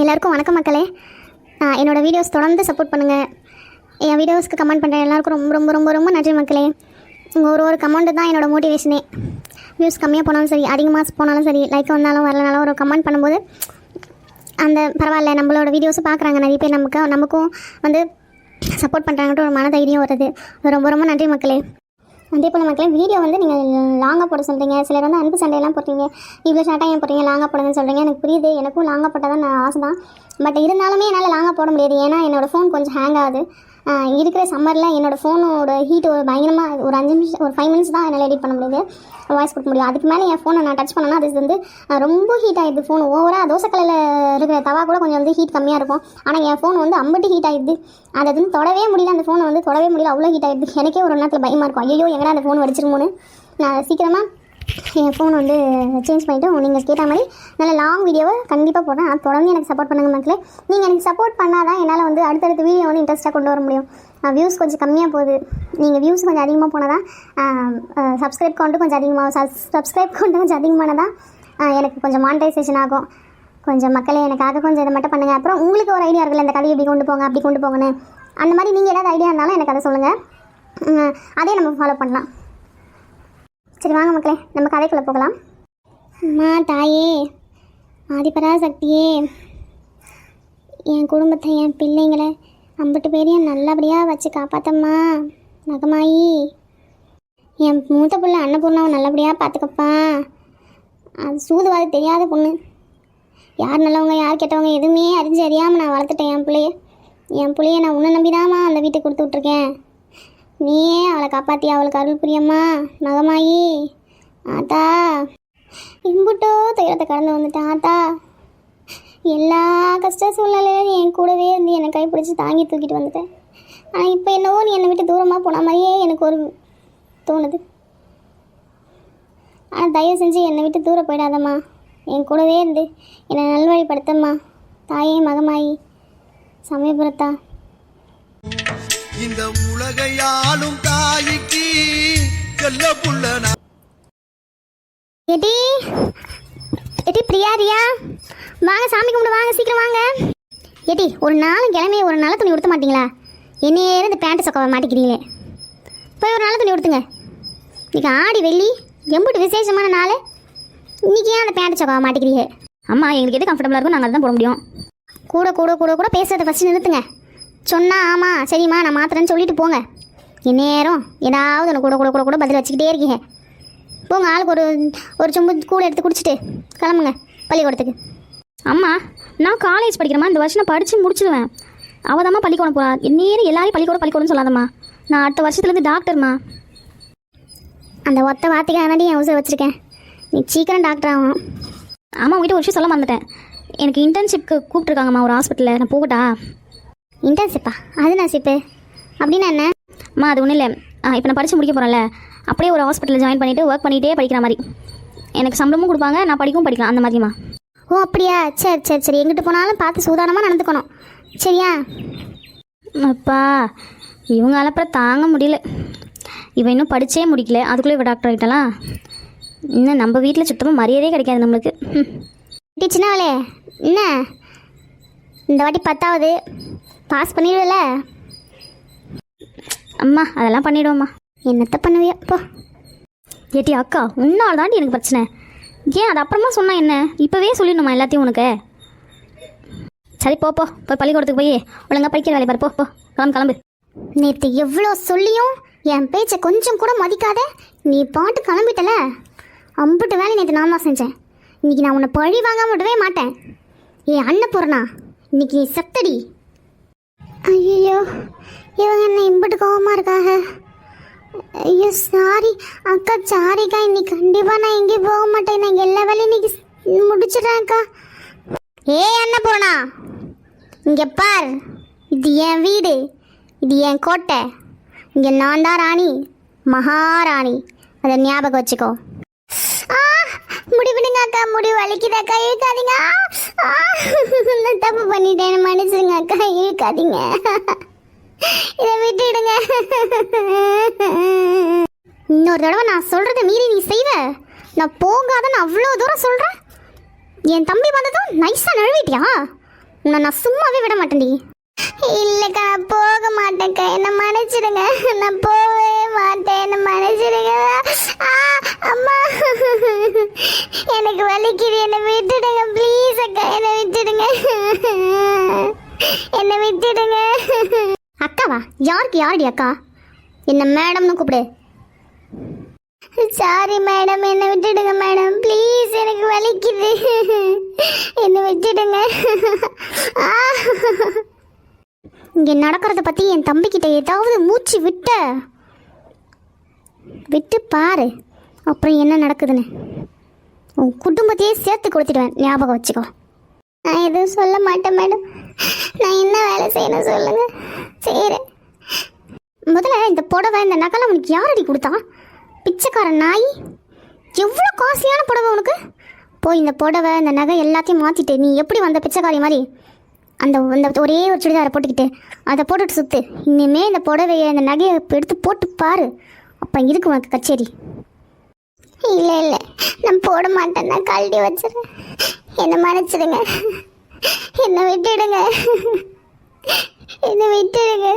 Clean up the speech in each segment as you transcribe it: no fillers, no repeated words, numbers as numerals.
எல்லாருக்கும் வணக்கம் மக்களே. என்னோடய வீடியோஸ் தொடர்ந்து சப்போர்ட் பண்ணுங்கள். என் வீடியோஸ்க்கு கமெண்ட் பண்ணுற எல்லாருக்கும் ரொம்ப ரொம்ப ரொம்ப ரொம்ப நன்றி மக்களே. உங்கள் ஒரு கமெண்ட் தான் என்னோடய மோட்டிவேஷனே. வியூஸ் கம்மியாக போனாலும் சரி, அதிகமாக போனாலும் சரி, லைக் வந்தாலும் வரலனாலும் ஒரு கமெண்ட் பண்ணும்போது அந்த பரவாயில்ல, நம்மளோட வீடியோஸும் பார்க்குறாங்க நிறைய பேர், நமக்கும் வந்து சப்போர்ட் பண்ணுறாங்கன்ட்டு ஒரு மன தைரியம் வருது. ரொம்ப ரொம்ப நன்றி மக்களே. அதே போல் மக்களே, வீடியோ வந்து நீங்கள் லாங்காக போட சொல்கிறீங்க. சிலர் வந்து அன்பு சண்டையெல்லாம் போடுறீங்க, இவ்வளோ ஷார்ட்டாக ஏன் போடுறீங்க, லாங்காக போடுங்கன்னு சொல்கிறீங்க. எனக்கு புரியுது, எனக்கும் லாங்காக போட்டால் தான் நான் ஆசை தான். பட் இருந்தாலுமே என்னால் லாங்காக போட முடியாது. ஏன்னா என்னோடய ஃபோன் கொஞ்சம் ஹேங் ஆகுது. இருக்கிற சம்மரில் என்னோடய ஃபோனோட ஹீட் ஒரு பயங்கரமாக ஒரு 5 நிமிஷம் ஒரு 5 மினிட்ஸ் தான் என்னால் எடிட் பண்ண முடியுது, வாய்ஸ் கொடுக்க முடியும். அதுக்கு மேலே என் ஃபோனை நான் டச் பண்ணேன்னா அது வந்து ரொம்ப ஹீட் ஆகிடுது. ஃபோன் ஓவராக தோசைக்கல்லில் இருக்கிற தவா கூட கொஞ்சம் வந்து ஹீட் கம்மியாக இருக்கும். ஆனால் என் ஃபோன் வந்து அம்பட்டு ஹீட் ஆகிடுது. அதை வந்து தொடவே முடியல, அந்த ஃபோனை வந்து தொடவே முடியல, அவ்வளோ ஹீட் ஆகிடுது. எனக்கே ஒரு நேரத்தில் பயமாக இருக்கும், ஐயோ எங்கடா அந்த ஃபோன் வடிச்சிருமோன்னு. நான் சீக்கிரமாக என் ஃபோன் வந்து சேஞ்ச் பண்ணிவிட்டு நீங்கள் கேட்ட மாதிரி நல்ல லாங் வீடியோவை கண்டிப்பாக போடுறேன். அது தொடர்ந்து எனக்கு சப்போர்ட் பண்ணுங்கள் மக்களே. நீங்கள் எனக்கு சப்போர்ட் பண்ணால் தான் என்னால் வந்து அடுத்தடுத்த வீடியோ வந்து இன்ட்ரெஸ்ட்டாக கொண்டு வர முடியும். வியூஸ் கொஞ்சம் கம்மியாக போகுது. நீங்கள் வியூஸ் கொஞ்சம் அதிகமாக போனால் தான் சப்ஸ்கிரைப் கவுண்ட்டு கொஞ்சம் அதிகமானால் தான் எனக்கு கொஞ்சம் மானிட்டைசேஷன் ஆகும். கொஞ்சம் மக்களே எனக்காக கொஞ்சம் இதை மட்டும் பண்ணுங்கள். அப்புறம் உங்களுக்கு ஒரு ஐடியா இருக்குல்ல, இந்த கதையை இப்படி கொண்டு போங்க அப்படி கொண்டு போங்கன்னு, அந்த மாதிரி நீங்கள் ஏதாவது ஐடியா இருந்தாலும் எனக்கு அதை சொல்லுங்கள். அதே நம்ம ஃபாலோ பண்ணலாம். சரி வாங்க மக்களே, நம்ம கதைக்குள்ளே போகலாம். அம்மா தாயே, ஆதிபராசக்தியே, என் குடும்பத்தை என் பிள்ளைங்களை 50 பேரையும் நல்லபடியாக வச்சு காப்பாற்றம்மா. மகமாயி, என் மூத்த பிள்ளை அன்னபூர்ணாவை நல்லபடியாக பார்த்துக்கப்பா. அது சூதுவாது தெரியாத பொண்ணு. யார் நல்லவங்க யார் கெட்டவங்க எதுவுமே அறியாமல் நான் வளர்த்துட்டேன் என் பிள்ளைய நான் உன்னை நம்பிதாம்மா அந்த வீட்டுக்கு கொடுத்து விட்ருக்கேன். நீயே அவளை காப்பாற்றி அவளுக்கு அருள் புரியம்மா. மகமாயி, ஆத்தா இம்புட்டோ துயரத்தை கடந்து வந்துட்டேன் ஆத்தா. எல்லா கஷ்ட சூழ்நிலையிலும் என் கூடவே இருந்து என்னை கைப்பிடிச்சி தாங்கி தூக்கிட்டு வந்துட்டேன். ஆனால் இப்போ என்னவோ நீ என்னை விட்டு தூரமாக போன மாதிரியே எனக்கு ஒரு தோணுது. ஆனால் தயவு செஞ்சு என்னை விட்டு தூரம் போயிடாதம்மா. என் கூடவே இருந்து என்னை நல்வழிப்படுத்தம்மா. தாயே மகமாயி சமயபுரத்தா. இந்த உலகையாளும் தாய்க்கு செல்ல புள்ள எடி எடி பிரியாரியா, வாங்க சாமி கும்பிடு, வாங்க சீக்கிரம் வாங்க. எடி ஒரு நாளும் கிளம்பி ஒரு நல்ல துணி உடுத்த மாட்டீங்களா? என்னையே இந்த பேண்ட்டு சொக்கவை மாட்டிக்கிறீங்களே, போய் ஒரு நல்ல துணி உடுத்துங்க. இன்றைக்கி ஆடி வெள்ளி எம்புட்டு விசேஷமான நாள், இன்றைக்கி ஏன் அந்த பேண்ட்டு சொக்கவை மாட்டிக்கிறீங்க? அம்மா எங்களுக்கு எது கம்ஃபர்டபுளாக இருக்கும் நாங்கள் தான் போட முடியும். கூட கூட கூட கூட பேசுகிறத ஃபஸ்ட்டு நிறுத்துங்க. சொன்னால் ஆமாம் சரிம்மா நான் மாத்திரன்னு சொல்லிட்டு போங்க. இந்நேரம் ஏதாவது ஒன்று கூட கூட கூட கூட பதில் வச்சுக்கிட்டே இருக்கீங்க. போங்க, ஆளுக்கு ஒரு சொம்பு கூட எடுத்து குடிச்சிட்டு கிளம்புங்க பள்ளிக்கூடத்துக்கு. அம்மா நான் காலேஜ் படிக்கிறேம்மா, இந்த வருஷம் நான் படித்து முடிச்சிடுவேன். அவதாம்மா பள்ளிக்கூடம் போகிறா. நேரம் எல்லாரையும் பள்ளிக்கூடம்னு சொல்லாதம்மா. நான் அடுத்த வருஷத்துலேருந்து டாக்டர்மா. அந்த ஒத்த வார்த்தைக்காக தாண்டி என் அவசரம் வச்சுருக்கேன். நீ சீக்கிரம் டாக்டர் ஆகணும். அம்மா உங்கள்கிட்ட ஒரு விஷயம் சொல்ல மறந்துட்டேன். எனக்கு இன்டர்ன்ஷிப்க்கு கூப்பிட்ருக்காங்கம்மா ஒரு ஹாஸ்பிட்டலில். நான் போகட்டா? இன்டர்ன்ஷிப்பா? அது நான் சிப்பு அப்படின்னா என்ன? அம்மா அது ஒன்றும் இல்லை, இப்போ நான் படித்து முடிக்க போகிறேன்ல, அப்படியே ஒரு ஹாஸ்பிட்டலில் ஜாயின் பண்ணிவிட்டு ஒர்க் பண்ணிகிட்டே படிக்கிற மாதிரி. எனக்கு சம்பளமும் கொடுப்பாங்க, நான் படிக்கலாம் அந்த மாதிரிம்மா. ஓ அப்படியா, சரி சரி சரி. எங்கிட்ட போனாலும் பார்த்து சூதானமாக நடந்துக்கணும் சரியா? அப்பா இவங்க அலப்புறம் தாங்க முடியல. இவன் இன்னும் படித்தே முடிக்கல, அதுக்குள்ளே இவ டாக்டர் ஆகிட்டலாம். இன்னும் நம்ம வீட்டில் சுத்தமாக மரியாதையே கிடைக்காது நம்மளுக்கு. சின்னவளே, என்ன இந்த வாட்டி 10வது பாஸ் பண்ணிடுவல? அம்மா அதெல்லாம் பண்ணிவிடுவோம்மா. என்னத்த பண்ணுவியா போ. ஏட்டி அக்கா, உன்னால் தாண்டி எனக்கு பிரச்சனை. ஏன் அது அப்புறமா சொன்னால் என்ன, இப்போவே சொல்லிடணுமா எல்லாத்தையும் உனக்கு? சரி போய் பள்ளிக்கூடத்துக்கு போய் ஒழுங்காக படிக்கிற வேலை பாரு. போ கிளம்பு. நேற்று எவ்வளோ சொல்லியும் என் பேச்சை கொஞ்சம் கூட மதிக்காத நீ பாட்டு கிளம்பிட்டல. அம்புட்டு வேலை நேற்று நான் தான் செஞ்சேன். இன்றைக்கி நான் உன்னை பழி வாங்காம விடவே மாட்டேன். ஏன் அன்னபூர்ணா, இன்னைக்கு நீ சத்தடி. ஐயோ இவங்க என்ன இம்புட்டு கோவமாக இருக்காங்க. ஐயோ சாரி அக்கா, சாரிக்கா. இன்னைக்கு கண்டிப்பாக நான் எங்கேயும் போக மாட்டேன். நான் எல்லா வேலையும் இன்னைக்கு முடிச்சிடுறேன் அக்கா. ஏ அன்னபூர்ணா, இங்கே பார், இது என் வீடு, இது என் கோட்டை. இங்கே நான் தான் ராணி, மகாராணி. அதை ஞாபகம் வச்சுக்கோ. முடிவிடுங்க அக்கா, முடிவு வலிக்குது அக்கா, இழுக்காதீங்க. நான் தப்பு பண்ணிட்டேன், மன்னிச்சிருங்க அக்கா, இழுக்காதீங்க, இதை விட்டுடுங்க. இன்னொரு தடவை நான் சொல்றதை மீறி நீ செய்வ, நான் போகாதன்னு அவ்வளோ தூரம் சொல்கிறேன். என் தம்பி வந்ததும் நைஸாக நழுவிட்டியா? உன்னை நான் சும்மாவே விட மாட்டேன்டி. இல்லைக்கா நான் போக மாட்டேன்க்கா, என்ன மன்னிச்சிடுங்க, நான் போகவே மாட்டேன், என்ன மன்னிச்சிடுங்க. அம்மா எனக்கு வலிக்குது, என்னை விட்டுடுங்க ப்ளீஸ் அக்கா, என்னை விட்டுடுங்க, என்னை விட்டுடுங்க. அக்காவா? யாருக்கு யாருடி அக்கா? என்ன மேடம்னு கூப்பிடு. சாரி மேடம், என்னை விட்டுடுங்க மேடம் ப்ளீஸ், எனக்கு வலிக்குது, என்னை விட்டுடுங்க. இங்கே நடக்கிறத பற்றி என் தம்பிக்கிட்ட ஏதாவது மூச்சு விட்டு பாரு, அப்புறம் என்ன நடக்குதுன்னு உன் குடும்பத்தையே சேர்த்து கொடுத்துடுவேன், ஞாபகம் வச்சுக்கோ. நான் எதுவும் சொல்ல மாட்டேன் மேடம், நான் என்ன வேலை செய்யணும் சொல்லுங்க, செய்கிறேன். முதல்ல இந்த புடவை இந்த நகைலாம் உனக்கு யாரடி கொடுத்தா? பிச்சைக்கார நாய், எவ்வளோ காஸ்ட்லியான புடவை உனக்கு. போய் இந்த புடவை இந்த நகை எல்லாத்தையும் மாற்றிட்டு நீ எப்படி வந்த பிச்சைக்காரி மாதிரி அந்த ஒரே ஒரு சுடிதாரை போட்டுக்கிட்டு அதை போட்டுட்டு சுற்று. இனிமேல் இந்த புடவையை இந்த நகையை எடுத்து போட்டு பாரு, அப்போ இருக்கு உனக்கு கச்சேரி. இல்லை இல்லை நான் போட மாட்டேன், நான் கழட்டி வச்சிடறேன், என்னை மன்னிச்சிடுங்க, என்னை விட்டுடுங்க, என்னை விட்டுடுங்க.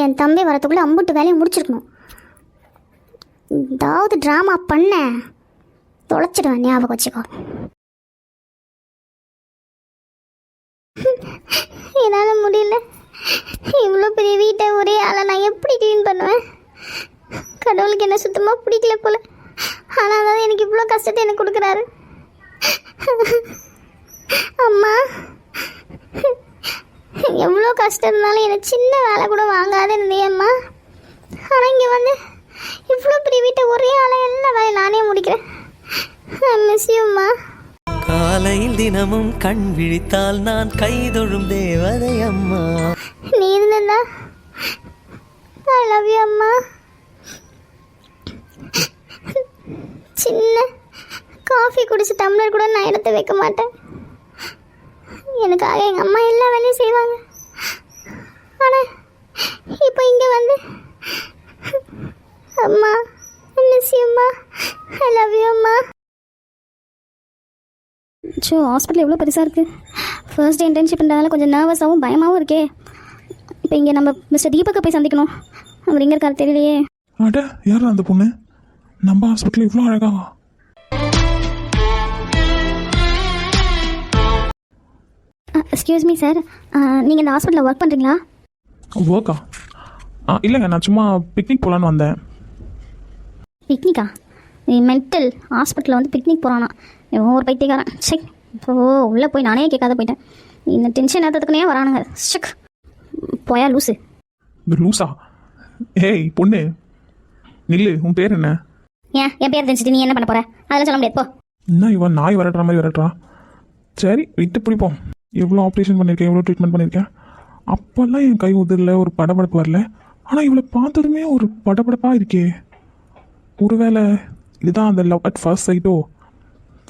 என் தம்பி வரத்துக்குள்ளே அம்புட்டு வேலையை முடிச்சிருக்கணும். ஏதாவது ட்ராமா பண்ண தொலைச்சிடுவேன், ஞாபகம் வச்சுக்கோ. என்னால் முடியல, இவ்வளோ பெரிய வீட்டை ஒரே ஆளை நான் எப்படி க்ளீன் பண்ணுவேன்? கடவுளுக்கு என்ன சுத்தமாக பிடிக்கல போல, ஆனால் தான் எனக்கு இவ்வளோ கஷ்டத்தை எனக்கு கொடுக்குறாரு. அம்மா எவ்வளோ கஷ்டம் இருந்தாலும் எனக்கு சின்ன வேலை கூட வாங்காத இருந்தேம்மா, ஆனால் இங்கே வந்து இவ்வளோ பெரிய வீட்டை ஒரே ஆளை எல்லா வேலையும் நானே முடிக்கிறேன். மிஸ் யூம்மா. காலையில் தினமும் கண் விழித்தால் நான் கைதொழும் தேவதை அம்மா. நீ இருந்தா ஐ லவ் யூ அம்மா. சின்ன காஃபி குடிச்சு டம்ளர் கூட நான் எடுத்து வைக்க மாட்டேன், எனக்காக எங்கள் அம்மா எல்லா வேலையும் செய்வாங்க. ஆனால் இப்போ இங்கே வந்து அம்மா மிஸ் யூ அம்மா, ஐ லவ் யூ அம்மா. ஸோ ஹாஸ்பிட்டல் எவ்வளோ பெருசாக இருக்குது. ஃபர்ஸ்ட் டே இன்டர்ன்ஷிப்ன்றதால கொஞ்சம் நர்வஸாகவும் பயமாகவும் இருக்கே. இப்போ இங்கே நம்ம மிஸ்டர் தீபக்கை போய் சந்திக்கணும், அவர் எங்கே இருக்காரு தெரியலையே. அட யார் அந்த பொண்ணு? நம்ம ஹாஸ்பிட்டல் இவ்வளோ அழகாவா? எக்ஸ்கியூஸ் மீ சார், நீங்கள் இந்த ஹாஸ்பிட்டலில் ஒர்க் பண்ணுறீங்களா? ஒர்க்கா? இல்லைங்க, நான் சும்மா பிக்னிக் போகலான்னு வந்தேன். பிக்னிக்கா? மென்டல் ஹாஸ்பிட்டலில் வந்து பிக்னிக் போகிறானா இவன் ஒரு பைத்தியக்காரன். செக் இப்போ உள்ளே போய் நானே கேட்காத போயிட்டேன். இந்த டென்ஷன் ஏற்றதுக்குனே வரானுங்க. செக் போயா லூஸு. லூஸா? ஏய் பொண்ணு நில்லு, உன் பேர் என்ன? ஏன் என் பேர் தெரிஞ்சுட்டு நீ என்ன பண்ண போகிற? அதெல்லாம் சொல்ல முடியாது போ. என்ன இவன் நாய் விரட்டுற மாதிரி விரட்டுறா? சரி விட்டு பிடிப்போம். எவ்வளோ ஆப்ரேஷன் பண்ணியிருக்கேன், எவ்வளோ ட்ரீட்மெண்ட் பண்ணியிருக்கேன், அப்போல்லாம் என் கை உதிரில் ஒரு படபடப்பு வரல. ஆனால் இவளை பார்த்ததுமே ஒரு படபடப்பாக இருக்கே. ஒருவேளை இதுதான் அந்த லவ் அட் ஃபர்ஸ்ட் சைட்டோ?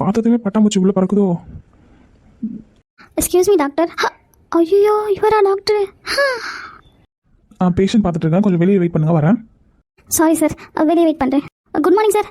பார்த்ததுமே பட்டாம்பூச்சி உள்ளே பறக்குதோ? Excuse me doctor. ஐயோ இவரா டாக்டர்? பேஷண்ட் பார்த்துட்டு இருக்கேன், கொஞ்சம் வெளியே வெயிட் பண்ணுங்க, வரேன். சாரி சார், வெளியே வெயிட் பண்ணுறேன். Good morning sir.